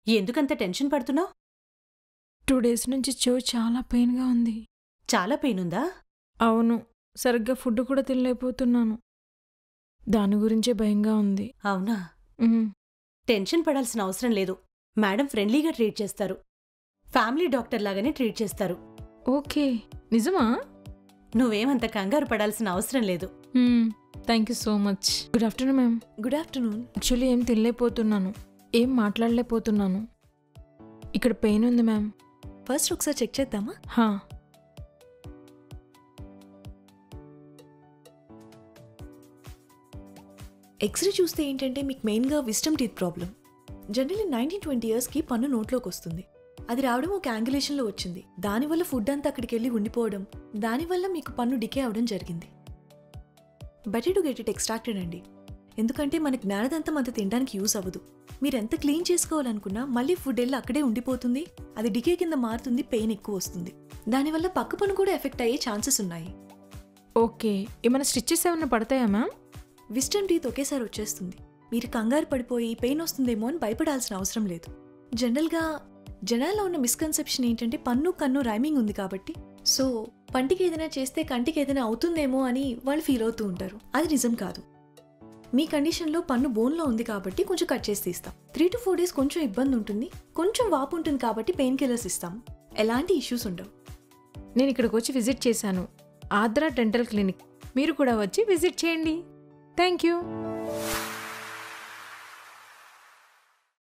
ఎందుకంత టెన్షన్ పడుతున్నావు? 2 డేస్ నుంచి చెవు చాలా పెయిన్గా ఉంది. చాలా పెయిన్ ఉందా? అవును, సరిగ్గా ఫుడ్ కూడా తినలేకపోతున్నాను. దాని గురించే భయంగా ఉంది. అవునా? ఉమ్, టెన్షన్ పడాల్సిన అవసరం లేదు. మేడం ఫ్రెండ్లీగా ట్రీట్ చేస్తారు. ఫ్యామిలీ డాక్టర్ లాగానే ట్రీట్ చేస్తారు. ఓకే, నిజమా? నువ్వేమంత కంగారు పడాల్సిన అవసరం లేదు. Thank you so much. Good afternoon ma'am. Good afternoon. Actually ఏం తినలేకపోతున్నాను, ఏం మాట్లాడలేకపోతున్నాను. ఇక్కడ పెయిన్ ఉంది మ్యామ్. ఫస్ట్ ఒకసారి చెక్ చేద్దామా? హా. ఎక్స్రే చూస్తే ఏంటంటే మీకు మెయిన్గా విస్టమ్ టీత్ ప్రాబ్లం. జనరల్లీ 19-20 ఇయర్స్కి పన్ను నోట్లోకి వస్తుంది. అది రావడం ఒక యాంగులేషన్లో వచ్చింది. దానివల్ల ఫుడ్ అంతా అక్కడికి వెళ్ళి ఉండిపోవడం, దానివల్ల మీకు పన్ను డికే అవడం జరిగింది. Better to get it extracted అండి. ఎందుకంటే మన జ్ఞానదంతం అంత తినడానికి యూస్ అవ్వదు. మీరు ఎంత క్లీన్ చేసుకోవాలనుకున్నా మళ్ళీ ఫుడ్ వెళ్ళి అక్కడే ఉండిపోతుంది. అది డికే కింద మారుతుంది, పెయిన్ ఎక్కువ వస్తుంది. దానివల్ల పక్క పన్ను కూడా ఎఫెక్ట్ అయ్యే ఛాన్సెస్ ఉన్నాయి. ఓకే, ఏమైనా స్టిచ్చెస్ ఏమైనా పడతాయా మ్యామ్? విస్టమ్ టీత్ ఒకేసారి వచ్చేస్తుంది. మీరు కంగారు పడిపోయి పెయిన్ వస్తుందేమో అని భయపడాల్సిన అవసరం లేదు. జనరల్గా జనాల్లో ఉన్న మిస్కన్సెప్షన్ ఏంటంటే పన్ను కన్ను రైమింగ్ ఉంది కాబట్టి, సో పంటికి ఏదైనా చేస్తే కంటికి ఏదైనా అవుతుందేమో అని వాళ్ళు ఫీల్ అవుతూ ఉంటారు. అది నిజం కాదు. మీ కండిషన్లో పన్ను బోన్లో ఉంది కాబట్టి కొంచెం కట్ చేసి తీస్తాం. 3 to 4 days కొంచెం ఇబ్బంది ఉంటుంది, కొంచెం వాపు ఉంటుంది కాబట్టి పెయిన్ కిల్లర్స్ ఇస్తాం. ఎలాంటి ఇష్యూస్ ఉండవు. నేను ఇక్కడికి వచ్చి విజిట్ చేశాను, ఆద్రా డెంటల్ క్లినిక్. మీరు కూడా వచ్చి విజిట్ చేయండి. Thank you.